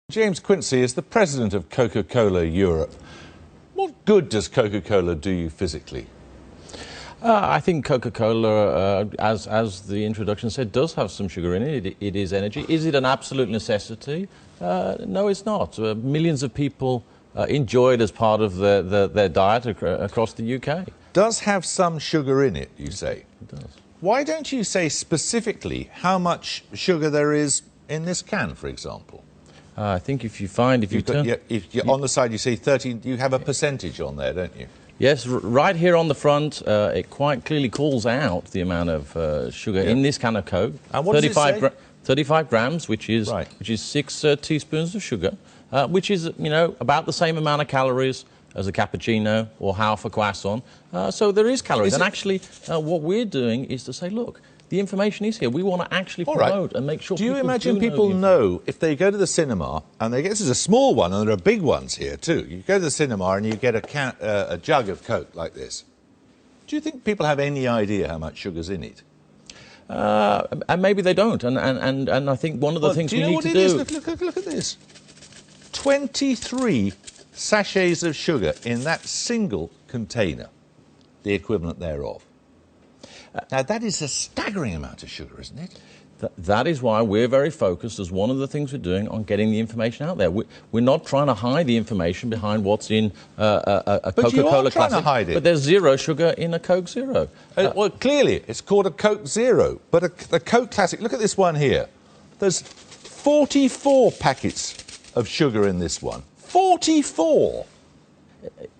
James Quincy is the president of COCA COLA Europe. What good does Coca Cola do you physically? I think Coca Cola, as the introduction said, does have some sugar in it. It is energy. Is it an absolute necessity? No, it's not. Millions of people enjoy it as part of their diet across the UK. Does have some sugar in it, you say? It does. Why don't you say specifically how much sugar there is in this can, for example? I think if you find, on the side you say 30, you have a percentage on there, don't you? Yes, right here on the front, it quite clearly calls out the amount of sugar in this can of Coke. And what does it say? 35 grams, which is 6 teaspoons of sugar, which is, about the same amount of calories as a cappuccino or half a croissant. So there is calories. And actually, what we're doing is to say, look, the information is here. We want to actually promote and make sure people do you imagine people know if they go to the cinema, and this is a small one, and there are big ones here too. You go to the cinema and you get a jug of Coke like this. Do you think people have any idea how much sugar's in it? And maybe they don't. And I think one of the things we need to do... Look at this. 23 sachets of sugar in that single container, the equivalent thereof. Now, that is a staggering amount of sugar, isn't it? That is why we're very focused, as one of the things we're doing, on getting the information out there. We're not trying to hide the information behind what's in a Coca-Cola Classic. To hide it. But there's zero sugar in a Coke Zero. Well, clearly, it's called a Coke Zero. But the Coke Classic, look at this one here. There's 44 packets of sugar in this one. 44!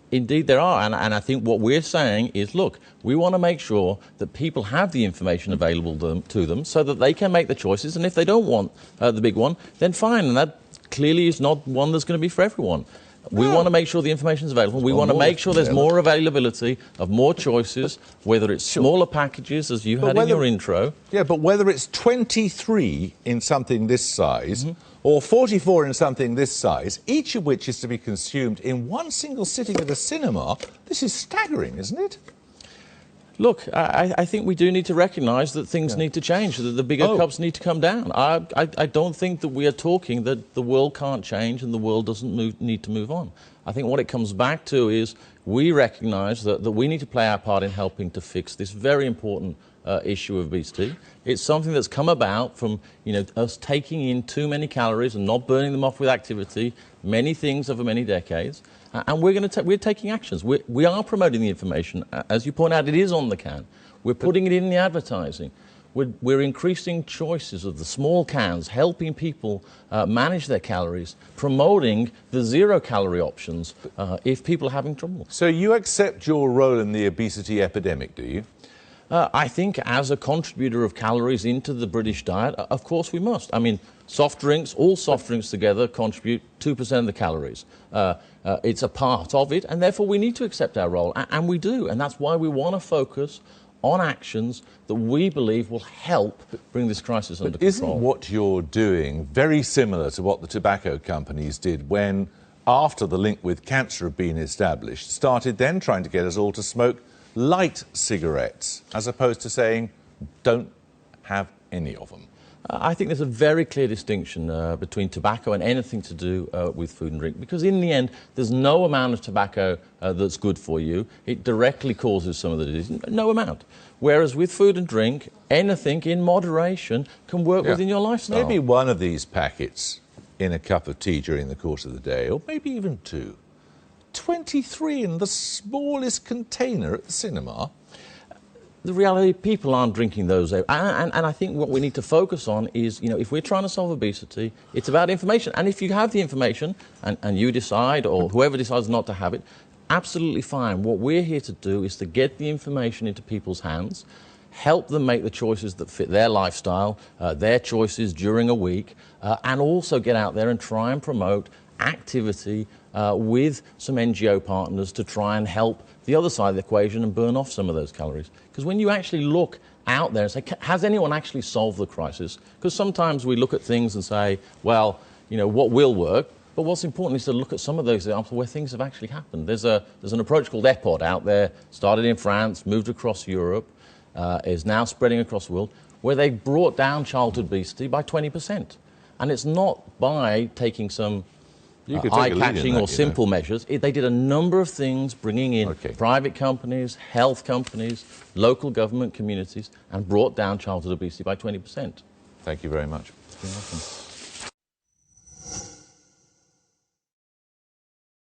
Indeed there are, and I think what we're saying is, look, we want to make sure that people have the information available to them so that they can make the choices, and if they don't want the big one, then fine, and that clearly is not one that's going to be for everyone. We want to make sure the information is available. We want to make sure there's more availability of more choices, whether it's smaller packages, as you had in your intro. Yeah, but whether it's 23 in something this size or 44 in something this size, each of which is to be consumed in one single sitting at a cinema, this is staggering, isn't it? Look, I think we do need to recognise that things need to change, that the bigger cups need to come down. I don't think that we are talking that the world can't change and the world doesn't need to move on. I think what it comes back to is we recognise that we need to play our part in helping to fix this very important issue of obesity. It's something that's come about from us taking in too many calories and not burning them off with activity, many things over many decades. And we're taking actions. We are promoting the information. As you point out, it is on the can. We're putting it in the advertising. We're increasing choices of the small cans, helping people manage their calories, promoting the zero-calorie options if people are having trouble. So you accept your role in the obesity epidemic, do you? I think as a contributor of calories into the British diet, of course we must. I mean, soft drinks, all soft drinks together contribute 2% of the calories. It's a part of it, and therefore we need to accept our role, and we do. And that's why we want to focus on actions that we believe will help bring this crisis under control. Isn't what you're doing very similar to what the tobacco companies did when, after the link with cancer had been established, started then trying to get us all to smoke light cigarettes, as opposed to saying, don't have any of them? I think there's a very clear distinction between tobacco and anything to do with food and drink, because in the end, there's no amount of tobacco that's good for you. It directly causes some of the disease, no amount. Whereas with food and drink, anything in moderation can work within your lifestyle. Maybe one of these packets in a cup of tea during the course of the day, or maybe even two. 23 in the smallest container at the cinema. The reality, people aren't drinking those. And I think what we need to focus on is, if we're trying to solve obesity, it's about information. And if you have the information and you decide, or whoever decides not to have it, absolutely fine. What we're here to do is to get the information into people's hands, help them make the choices that fit their lifestyle, their choices during a week, and also get out there and try and promote activity with some NGO partners to try and help the other side of the equation and burn off some of those calories. Because when you actually look out there and say, has anyone actually solved the crisis? Because sometimes we look at things and say, well, what will work? But what's important is to look at some of those examples where things have actually happened. There's an approach called EPOD out there, started in France, moved across Europe, is now spreading across the world, where they brought down childhood obesity by 20%. And it's not by taking some You could take a lead in eye-catching that, or simple measures. They did a number of things, bringing in private companies, health companies, local government communities, and brought down childhood obesity by 20%. Thank you very much. You're welcome.